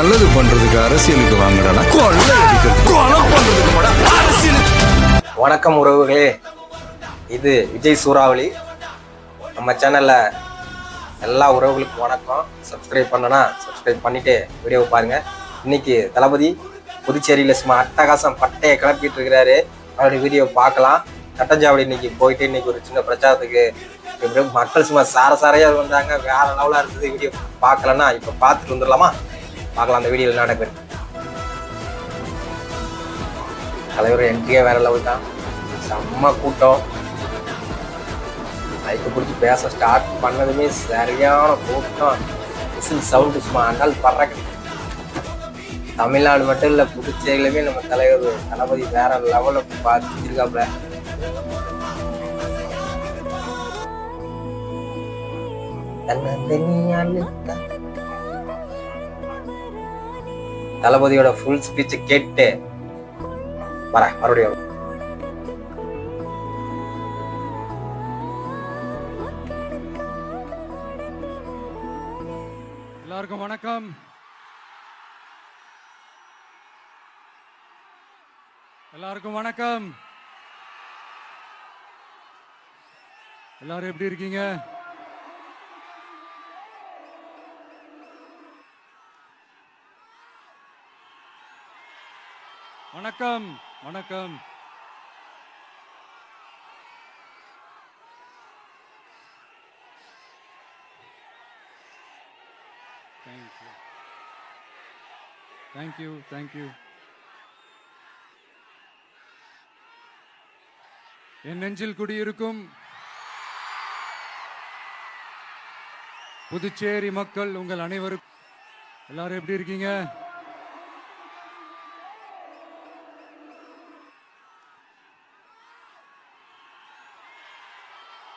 நல்லது பண்றதுக்கு அரசியலுக்கு வாங்கடா, கொள்ளை அடிக்கிறது கொலை பண்றதுக்கு அரசியலுக்கு. வணக்கம் உறவுகளே, இது விஜய் சூறாவளி. நம்ம சேனல்ல எல்லா உறவுகளுக்கும் வணக்கம். சப்ஸ்கிரைப் பண்ணனா சப்ஸ்கிரைப் பண்ணிட்டு வீடியோவை பாருங்க. இன்னைக்கு தளபதி புதுச்சேரியில் சும்மா அட்டகாசம் பட்டையை கிளப்பிட்டு இருக்கிறாரு. அவருடைய வீடியோ பார்க்கலாம். கட்டஞ்சாவடி இன்னைக்கு போயிட்டு இன்னைக்கு ஒரு சின்ன பிரச்சாரத்துக்கு மக்கள் சும்மா சாரையாக வந்தாங்க. வேற லெவலாக இருந்தது. வீடியோ பார்க்கலன்னா இப்போ பார்த்துட்டு வந்துடலாமா? பார்க்கலாம் அந்த வீடியோவில் நடக்குது. தலைவர் என்ட்ரியே வேற லெவல் தான். செம்ம கூட்டம். மைக்கு பிடிச்சி பேச ஸ்டார்ட் பண்ணதுமே சரியான கூட்டம். விசில் சவுண்டு சும்மா அண்ணால் பறக்கு. தமிழ்நாடு மட்டும் இல்லை, புதுச்சேரியிலுமே நம்ம தலைவர் தளபதி வேற லெவலில் பார்த்துருக்காப்புல. தளபதியோட ஃபுல் ஸ்பீச் கேட்டு மறுபடியும் எல்லாருக்கும் வணக்கம். எல்லாருக்கும் வணக்கம். எல்லாரும் எப்படி இருக்கீங்க? வணக்கம் வணக்கம். Thank you thank you. என் நெஞ்சில் குடியிருக்கும் புதுச்சேரி மக்கள் உங்கள் அனைவருக்கும் எல்லாரும் எப்படி இருக்கீங்க?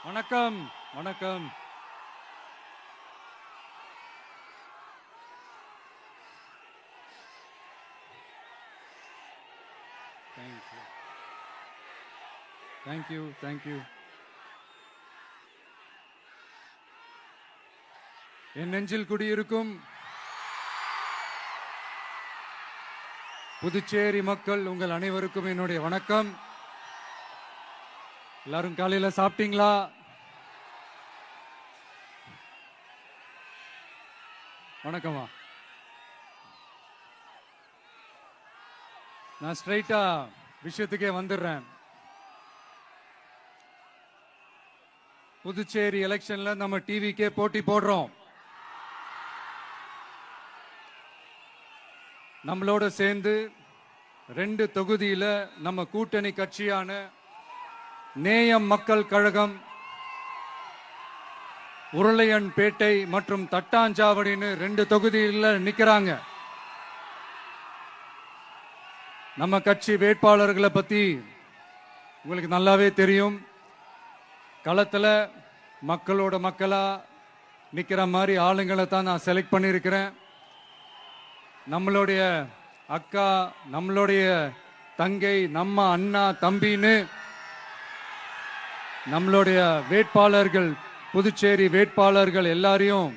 வணக்கம் வணக்கம். Thank you thank you. என் நெஞ்சில் குடியிருக்கும் புதுச்சேரி மக்கள் உங்கள் அனைவருக்கும் என்னுடைய வணக்கம். எல்லாரும் காலையில சாப்பிட்டீங்களா? வணக்கம்மா. நான் ஸ்ட்ரைட்டா விஷயத்துக்கே வந்துடுறேன். புதுச்சேரி எலெக்ஷன்ல நம்ம டிவிக்கே போட்டி போடுறோம். நம்மளோட சேர்ந்து 2 தொகுதியில நம்ம கூட்டணி கட்சியான நேயம் மக்கள் கழகம் உருளையன்பேட்டை மற்றும் தட்டாஞ்சாவடின்னு 2 தொகுதியில் நிக்கிறாங்க. நம்ம கட்சி வேட்பாளர்களை பத்தி உங்களுக்கு நல்லாவே தெரியும். களத்துல மக்களோட மக்களா நிக்கிற மாதிரி ஆளுங்களை தான் நான் செலக்ட் பண்ணியிருக்கிறேன். நம்மளுடைய அக்கா, நம்மளுடைய தங்கை, நம்ம அண்ணா தம்பின்னு நம்மளுடைய வேட்பாளர்கள், புதுச்சேரி வேட்பாளர்கள் எல்லாரையும்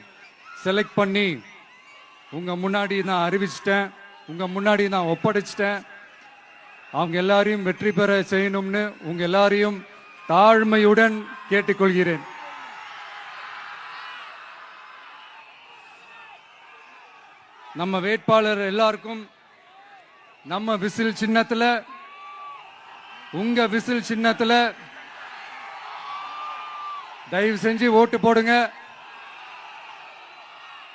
செலக்ட் பண்ணி உங்க முன்னாடி நான் அறிவிச்சிட்டேன், உங்க முன்னாடி நான் ஒப்படைச்சிட்டேன். அவங்க எல்லாரையும் வெற்றி பெற செய்யணும்னு உங்க எல்லாரையும் தாழ்மையுடன் கேட்டுக்கொள்கிறேன். நம்ம வேட்பாளர் எல்லாருக்கும் நம்ம விசில் சின்னத்துல, உங்க விசில் சின்னத்துல தயவு செஞ்சு ஓட்டு போடுங்க.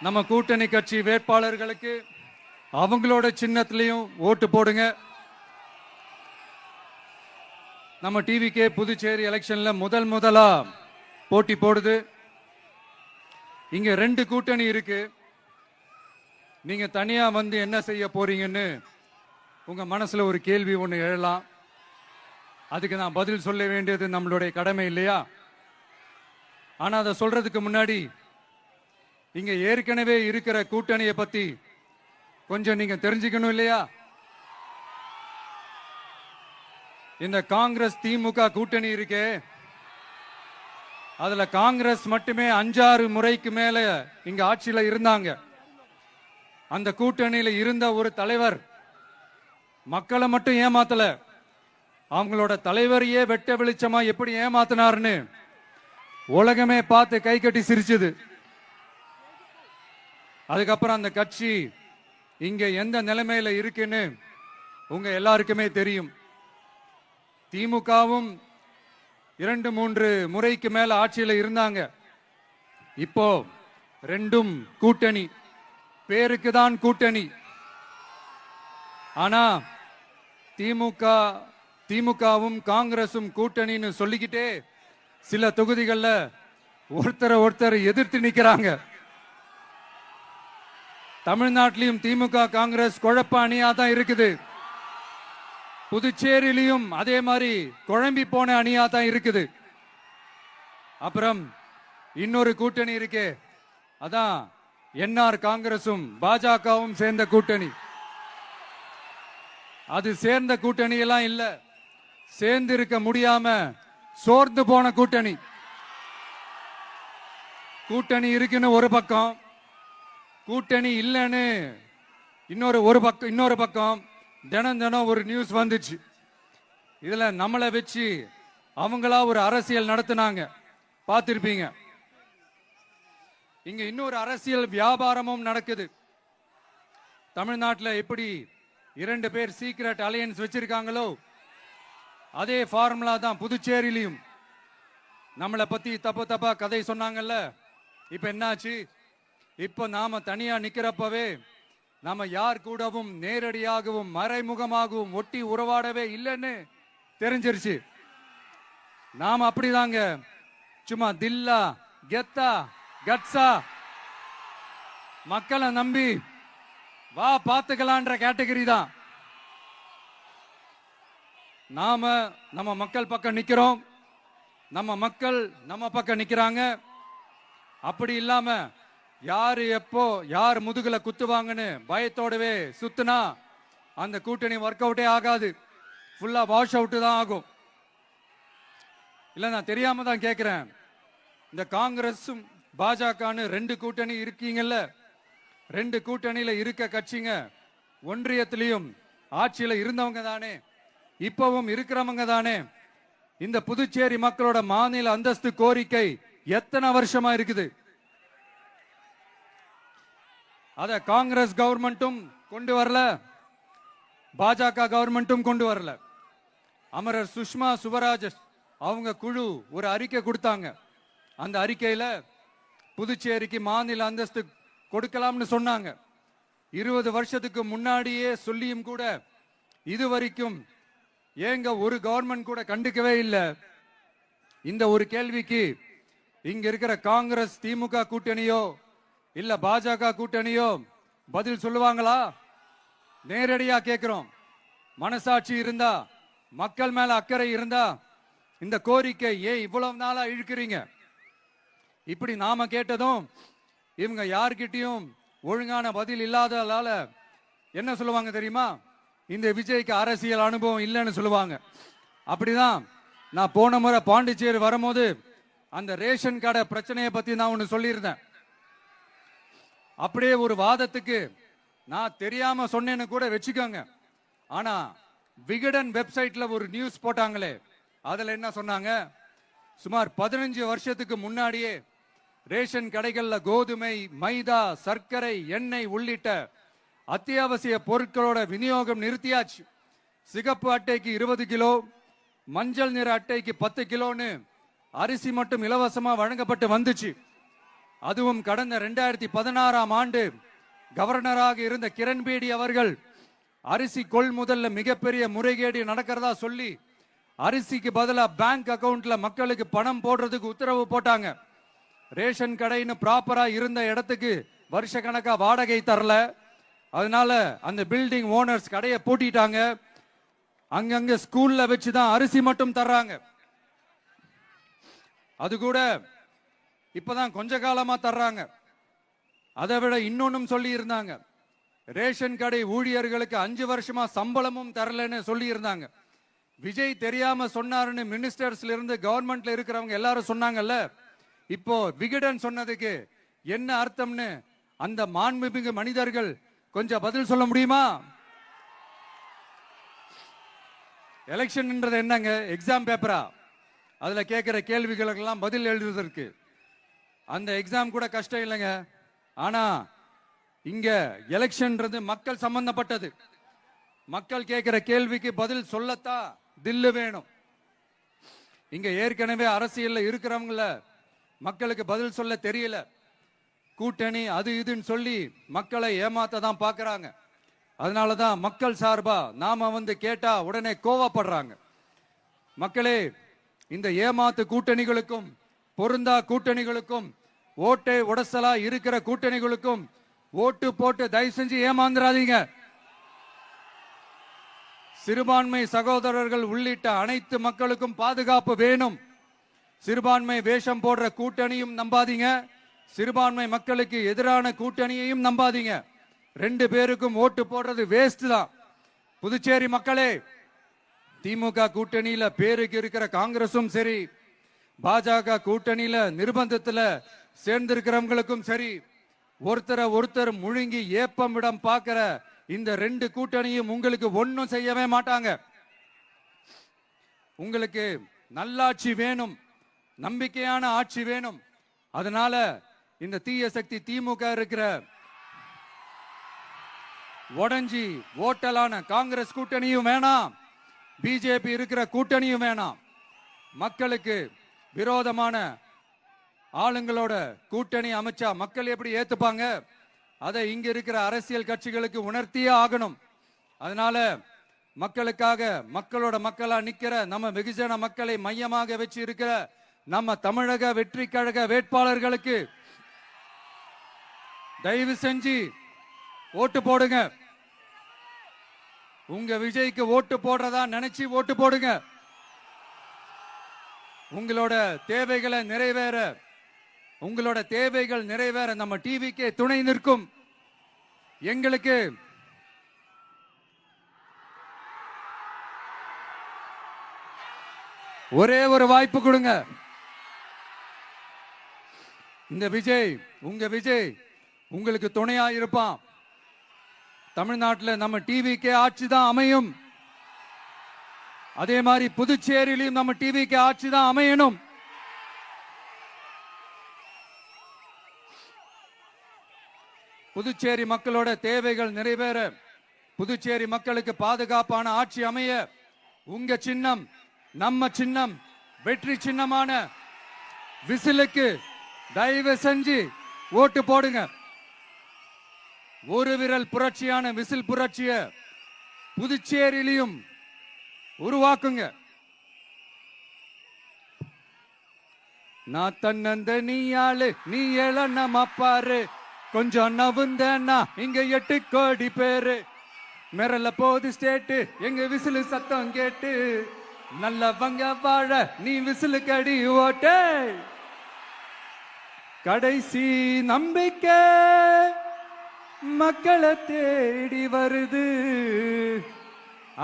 நம்ம கூட்டணி கட்சி வேட்பாளர்களுக்கு அவங்களோட சின்னத்திலையும் ஓட்டு போடுங்க. நம்ம டிவிக்கே புதுச்சேரி எலெக்ஷன்ல முதலா போட்டி போடுது. இங்க 2 கூட்டணி இருக்கு. நீங்க தனியா வந்து என்ன செய்ய போறீங்கன்னு உங்க மனசுல ஒரு கேள்வி ஒண்ணு எழலாம். அதுக்கு நான் பதில் சொல்ல வேண்டியது நம்மளுடைய கடமை இல்லையா? ஆனா அதை சொல்றதுக்கு முன்னாடி இங்க ஏற்கனவே இருக்கிற கூட்டணியை பத்தி கொஞ்சம் நீங்க தெரிஞ்சுக்கணும் இல்லையா? இந்த காங்கிரஸ் திமுக கூட்டணி இருக்கே, அதுல காங்கிரஸ் மட்டுமே 5-6 முறைக்கு மேல இங்க ஆட்சியில இருந்தாங்க. அந்த கூட்டணியில இருந்த ஒரு தலைவர் மக்களை மட்டும் ஏமாத்தல, அவங்களோட தலைவரையே வெட்ட வெளிச்சமா எப்படி ஏமாத்தினார்னு உலகமே பார்த்து கை கட்டி சிரிச்சது. அதுக்கப்புறம் அந்த கட்சி இங்க எந்த நிலைமையில இருக்குன்னு உங்க எல்லாருக்குமே தெரியும். திமுகவும் 2-3 முறைக்கு மேல ஆட்சியில இருந்தாங்க. இப்போ ரெண்டும் கூட்டணி, பேருக்கு தான் கூட்டணி. ஆனா திமுகவும் காங்கிரசும் கூட்டணின்னு சொல்லிக்கிட்டே சில தொகுதிகள்ல ஒருத்தரை எதிர்த்து நிக்கிறாங்க. தமிழ்நாட்டிலையும் திமுக காங்கிரஸ் குழப்ப அணியா தான் இருக்குது. புதுச்சேரியிலையும் அதே மாதிரி குழம்பி போன அணியா தான் இருக்குது. அப்புறம் இன்னொரு கூட்டணி இருக்கே, அதான் என்ஆர் காங்கிரசும் பாஜகவும் சேர்ந்த கூட்டணி. அது சேர்ந்த கூட்டணி எல்லாம் இல்ல, சேர்ந்து இருக்க முடியாம சோர்ந்து போன கூட்டணி. கூட்டணி இருக்குன்னு ஒரு பக்கம், கூட்டணி இல்லைன்னு இன்னொரு பக்கம் தினம் ஒரு நியூஸ் வந்துச்சு. இதுல நம்மளை வச்சு அவங்களா ஒரு அரசியல் நடத்தினாங்க, பார்த்திருப்பீங்க. இங்க இன்னொரு அரசியல் வியாபாரமும் நடக்குது. தமிழ்நாட்டில் எப்படி 2 பேர் சீக்ரெட் அலையன்ஸ் வச்சிருக்காங்களோ அதே ஃபார்முலா தான் புதுச்சேரியிலையும். நம்மளை பத்தி தப்பா கதை சொன்னாங்கல்ல, இப்ப என்னாச்சு? இப்ப நாம தனியா நிக்கிறப்பவே நாம யார் கூடவும் நேரடியாகவும் மறைமுகமாகவும் ஒட்டி உறவாடவே இல்லைன்னு தெரிஞ்சிருச்சு. நாம அப்படிதாங்க, சும்மா தில்லா கெத்தா கட்ஸா மக்களை நம்பி வா பாத்துக்கலான்ற கேட்டகரி தான். நாம நம்ம மக்கள் பக்கம் நிக்கிறோம், நம்ம மக்கள் நம்ம பக்கம் நிக்கிறாங்க. அப்படி இல்லாம யாரு எப்போ யார் முதுகுல குத்துவாங்கன்னு பயத்தோடவே சுத்துனா அந்த கூட்டணி ஒர்க் அவுட்டே ஆகாது, ஃபுல்லா வாஷ் அவுட் தான் ஆகும். இல்ல நான் தெரியாம தான் கேட்கிறேன், இந்த காங்கிரஸும் பாஜகன்னு 2 கூட்டணி இருக்கீங்கல்ல, 2 கூட்டணியில இருக்க கட்சிங்க ஒன்றியத்திலையும் ஆட்சியில இருந்தவங்க தானே, இப்பவும் இருக்கிறவங்க தானே. இந்த புதுச்சேரி மக்களோட மாநில அந்தஸ்து கோரிக்கை எத்தனை வருஷமா இருக்குது? அத காங்கிரஸ் கவர்மெண்ட்டும் கொண்டு வரல, பாஜக கவர்மெண்ட்டும் கொண்டு வரல. அமரர் சுஷ்மா சுவராஜ் அவங்க குழு ஒரு அறிக்கை கொடுத்தாங்க. அந்த அறிக்கையில புதுச்சேரிக்கு மாநில அந்தஸ்து கொடுக்கலாம்னு சொன்னாங்க. 20 வருஷத்துக்கு முன்னாடியே சொல்லியும் கூட இதுவரைக்கும் ஏங்க ஒரு கவர்மெண்ட் கூட கண்டுக்கவே இல்லை. இந்த ஒரு கேள்விக்கு இங்க இருக்கிற காங்கிரஸ் திமுக கூட்டணியோ இல்ல பாஜக கூட்டணியோ பதில் சொல்லுவாங்களா? நேரடியா கேட்கிறோம். மனசாட்சி இருந்தா, மக்கள் மேல அக்கறை இருந்தா இந்த கோரிக்கை ஏன் இவ்வளவு நாளா இழுக்கிறீங்க? இப்படி நாம கேட்டதும் இவங்க யார்கிட்டயும் ஒழுங்கான பதில் இல்லாததால என்ன சொல்லுவாங்க தெரியுமா? இந்த விஜய்க்கு அரசியல் அனுபவம் இல்லைன்னு சொல்லுவாங்க. அப்படிதான் நான் போன முறை பாண்டிச்சேரி வரும்போது அந்த ரேஷன் கடை பிரச்சனையை பத்தி நான் ஒன்னு சொல்லியிருந்தேன். அப்படியே ஒரு வாதத்துக்கு நான் தெரியாம சொன்னேன்னு கூட வச்சுக்கோங்க. ஆனா விகடன் வெப்சைட்ல ஒரு நியூஸ் போட்டாங்களே, அதுல என்ன சொன்னாங்க? சுமார் 15 வருஷத்துக்கு முன்னாடியே ரேஷன் கடைகள்ல கோதுமை, மைதா, சர்க்கரை, எண்ணெய் உள்ளிட்ட அத்தியாவசிய பொருட்களோட விநியோகம் நிறுத்தியாச்சு. சிகப்பு அட்டைக்கு 20 கிலோ, மஞ்சள் நிற அட்டைக்கு 10 கிலோன்னு அரிசி மட்டும் இலவசமா வழங்கப்பட்டு வந்துச்சு. அதுவும் கடந்த 2016ஆம் ஆண்டு கவர்னராக இருந்த கிரண்பேடி அவர்கள் அரிசி கொள்முதல்ல மிகப்பெரிய முறைகேடு நடக்கிறதா சொல்லி அரிசிக்கு பதிலா பேங்க் அக்கவுண்ட்ல மக்களுக்கு பணம் போடுறதுக்கு உத்தரவு போட்டாங்க. ரேஷன் கடைன்னு ப்ராப்பரா இருந்த இடத்துக்கு வருஷ கணக்கா வாடகை தரல. அதனால அந்த பில்டிங் ஓனர்ஸ் கடையை பூட்டிட்டாங்க. அங்கங்க ஸ்கூல்ல வச்சுதான் அரிசி மட்டும் தர்றாங்க. அது கூட இப்பதான் கொஞ்ச காலமா தர்றாங்க. அதை விட இன்னொன்னும் சொல்லி இருந்தாங்க, ரேஷன் கடை ஊழியர்களுக்கு 5 வருஷமா சம்பளமும் தரலன்னு சொல்லி இருந்தாங்க. விஜய் தெரியாம சொன்னாருன்னு மினிஸ்டர்ஸ்ல இருந்து கவர்மெண்ட்ல இருக்கிறவங்க எல்லாரும் சொன்னாங்கல்ல. இப்போ விகடன் சொன்னதுக்கு என்ன அர்த்தம்னு அந்த மாண்புமிகு மனிதர்கள் கொஞ்சம் பதில் சொல்ல முடியுமா? எலெக்ஷன்ன்றது என்னங்க? எக்ஸாம் பேப்பரா? அதுல கேட்கிற கேள்விகளுக்கெல்லாம் பதில் எழுதுவதற்கு அந்த எக்ஸாம் கூட கஷ்டம் இல்லைங்க. ஆனா இங்க எலெக்ஷன்ன்றது மக்கள் சம்பந்தப்பட்டது. மக்கள் கேட்கிற கேள்விக்கு பதில் சொல்லத்தான் தில்லு வேணும். இங்க ஏற்கனவே அரசியல்ல இருக்கிறவங்கள மக்களுக்கு பதில் சொல்ல தெரியல. கூட்டணி அது இதுன்னு சொல்லி மக்களை ஏமாத்த தான் பாக்குறாங்க. அதனாலதான் மக்கள் சார்பா நாம வந்து கேட்டா உடனே கோவப்படுறாங்க. மக்களே, இந்த ஏமாத்து கூட்டணிகளுக்கும் பொருந்தா கூட்டணிகளுக்கும் ஓட்டை உடசலா இருக்கிற கூட்டணிகளுக்கும் ஓட்டு போட்டு தயவு செஞ்சு ஏமாந்துடாதீங்க. சிறுபான்மை சகோதரர்கள் உள்ளிட்ட அனைத்து மக்களுக்கும் பாதுகாப்பு வேணும். சிறுபான்மை வேஷம் போடுற கூட்டணியும் நம்பாதீங்க, சிறுபான்மை மக்களுக்கு எதிரான கூட்டணியையும் நம்பாதீங்க. ரெண்டு பேருக்கும் ஓட்டு போடுறது வேஸ்ட் தான். புதுச்சேரி மக்களே, திமுக கூட்டணியில பேருக்கு இருக்கிற காங்கிரசும் சரி, பாஜக கூட்டணியில நிர்பந்தத்துல சேர்ந்திருக்கிறவங்களுக்கும் சரி, ஒருத்தர் முழுங்கி ஏப்பம் விடம் பார்க்கிற இந்த ரெண்டு கூட்டணியும் உங்களுக்கு ஒன்னும் செய்யவே மாட்டாங்க. உங்களுக்கு நல்லாட்சி வேணும், நம்பிக்கையான ஆட்சி வேணும். அதனால இந்த தீய சக்தி திமுக இருக்கிற உடஞ்சி ஓட்டலான காங்கிரஸ் கூட்டணியும் வேணாம், பிஜேபி இருக்கிற கூட்டணியும் வேணாம். மக்களுக்கு விரோதமான ஆளுங்களோட கூட்டணி அமைச்சா மக்கள் எப்படி ஏத்துப்பாங்க? அதை இங்க இருக்கிற அரசியல் கட்சிகளுக்கு உணர்த்தியே ஆகணும். அதனால மக்களுக்காக மக்களோட மக்களா நிக்கிற நம்ம வெகுஜன மக்களை மையமாக வச்சு இருக்கிற நம்ம தமிழக வெற்றி கழக வேட்பாளர்களுக்கு தயவு செஞ்சு ஓட்டு போடுங்க. உங்க விஜய்க்கு ஓட்டு போடுறதா நினைச்சு ஓட்டு போடுங்க. உங்களோட தேவைகளை நிறைவேற, உங்களோட தேவைகள் நிறைவேற நம்ம டிவிக்கே துணை நிற்கும். எங்களுக்கு ஒரே ஒரு வாய்ப்பு கொடுங்க. இந்த விஜய், உங்க விஜய் உங்களுக்கு துணையா இருப்பான். தமிழ்நாட்டில் நம்ம டிவிக்கே ஆட்சி தான் அமையும். அதே மாதிரி புதுச்சேரியிலும் நம்ம டிவிக்கு ஆட்சி தான் அமையணும். புதுச்சேரி மக்களோட தேவைகள் நிறைவேற, புதுச்சேரி மக்களுக்கு பாதுகாப்பான ஆட்சி அமைய உங்க சின்னம், நம்ம சின்னம், வெற்றி சின்னமான விசிலுக்கு தயவு செஞ்சு ஓட்டு போடுங்க. ஒரு விரல் புரட்சியான விசில் புரட்சிய புதுச்சேரியிலும் உருவாக்குங்க. நான் தன்னந்த நீ ஆளு, நீ ஏழ நம்ம பாரு, கொஞ்சம் நவுந்தனா இங்க 8 கோடி பேரு, மிரல போது ஸ்டேட்டு எங்க விசிலு சத்தம் கேட்டு, நல்லவங்க வாழ நீ விசிலு கடி ஓட்டே, கடைசி நம்பிக்கை மக்களை தேடி வருது,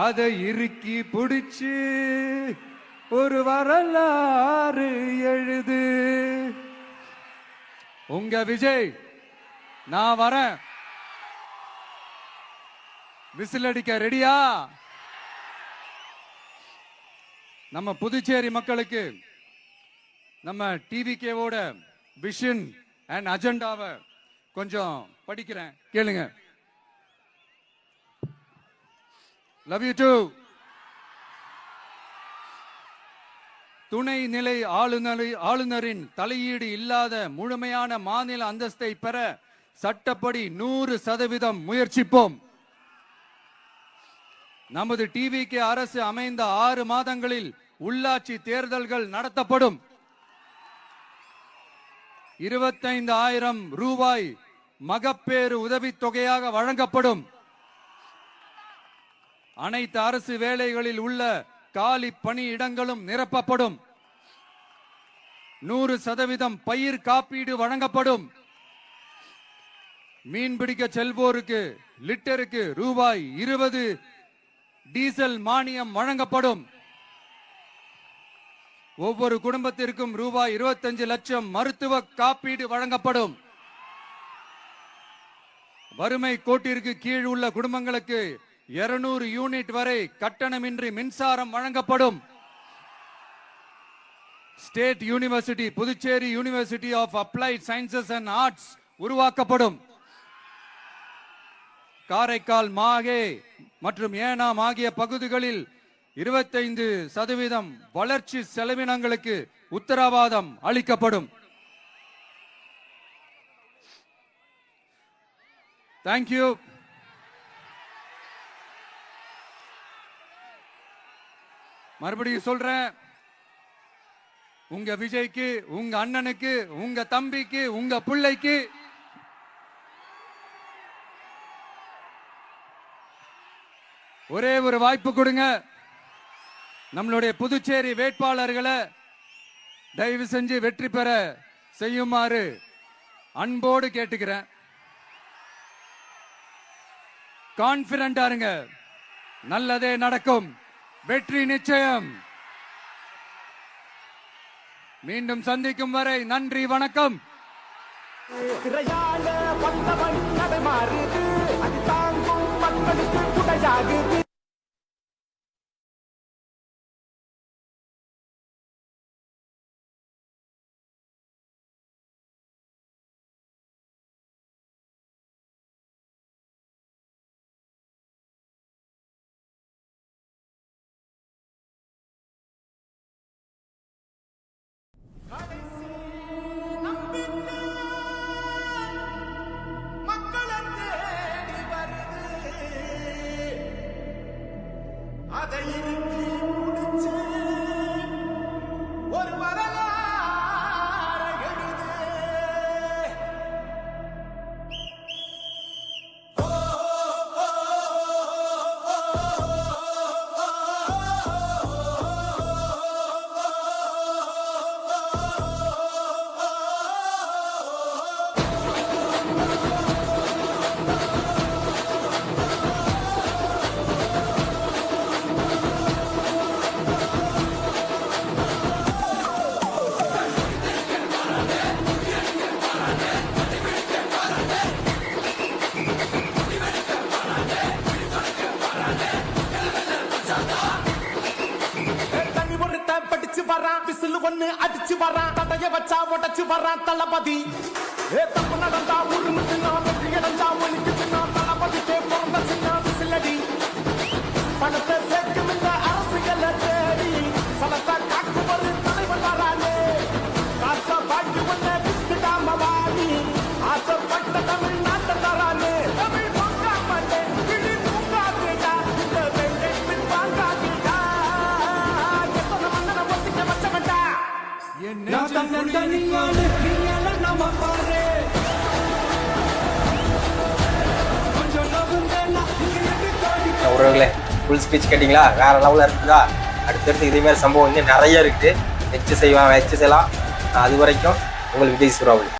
அதை இறுக்கி பிடிச்சு ஒரு வரலாறு எழுது. உங்க விஜய், நான் வரேன். விசில் அடிக்க ரெடியா? நம்ம புதுச்சேரி மக்களுக்கு நம்ம டிவிகேவோட விஷன் அண்ட் அஜெண்டாவை கொஞ்சம் படிக்கிறேன், கேளுங்க. Love you too. துணை நிலை ஆளுநரின் தலையீடு இல்லாத முழுமையான மாநில அந்தஸ்தை பெற சட்டப்படி 100% முயற்சிப்போம். நமது டிவிகே அரசு அமைந்த 6 மாதங்களில் உள்ளாட்சி தேர்தல்கள் நடத்தப்படும். 25,000 ரூபாய் மகப்பேறு உதவித்தொகையாக வழங்கப்படும். அனைத்து அரசு வேலைகளில் உள்ள காலி பணியிடங்களும் நிரப்பப்படும். 100% பயிர் காப்பீடு வழங்கப்படும். மீன்பிடிக்க செல்வோருக்கு லிட்டருக்கு ரூபாய் 20 டீசல் மானியம் வழங்கப்படும். ஒவ்வொரு குடும்பத்திற்கும் ரூபாய் 25 லட்சம் மருத்துவ காப்பீடு வழங்கப்படும். வறுமை கோட்டிற்கு கீழ் உள்ள குடும்பங்களுக்கு 200 யூனிட் வரை கட்டணமின்றி மின்சாரம் வழங்கப்படும். State university, Puducherry university of applied sciences and arts உருவாக்கப்படும். காரைக்கால், மாஹே மற்றும் ஏனாம் ஆகிய பகுதிகளில் 25% வளர்ச்சி செலவினங்களுக்கு உத்தரவாதம் அளிக்கப்படும். தேங்க்யூ. மறுபடியும் சொல்றேன், உங்க விஜய்க்கு, உங்க அண்ணனுக்கு, உங்க தம்பிக்கு, உங்க பிள்ளைக்கு ஒரே ஒரு வாய்ப்பு கொடுங்க. நம்மளுடைய புதுச்சேரி வேட்பாளர்களை தயவு செஞ்சு வெற்றி பெற செய்யுமாறு அன்போடு கேட்டுக்கிறேன். கான்பிடண்டா இருங்க, நல்லதே நடக்கும், வெற்றி நிச்சயம். மீண்டும் சந்திக்கும் வரை நன்றி, வணக்கம். ஒண்ணு அடிச்சு வரான், தடைய வச்சா உடச்சு வரான் தளபதி. தப்பு நடந்தா உருமு சின்ன, வெற்றி அடைஞ்சா ஒலிக்கு சின்ன, தளபதிக்கே பிறந்த சின்ன விசிலடி. பணத்தை சேர்க்கும் இந்த அரசியலை தேடி பணத்தை காக்கும் ஒரு தலைவன் வரானே. காசை பாட்டி ஒன்ன விட்டுடாம வாடி, ஆசைப்பட்ட தமிழ்நாட்டை தரானே. தமிழ் பொங்காமலே கிளி பூங்காதேடா, இந்த வெள்ளை பின் வாங்காதேடா. எத்தனை மன்னனை ஒத்திக்க வச்சவன்டா. உறவுகளே, ஃபுல் ஸ்பீச் கேட்டிங்களா? வேற லெவலில் இருக்குதா? அடுத்தடுத்து இதேமாதிரி சம்பவம் இன்னும் நிறைய இருக்குது. வச்சு செய்யலாம். அது வரைக்கும் உங்கள் விஜய் சூறாவளி.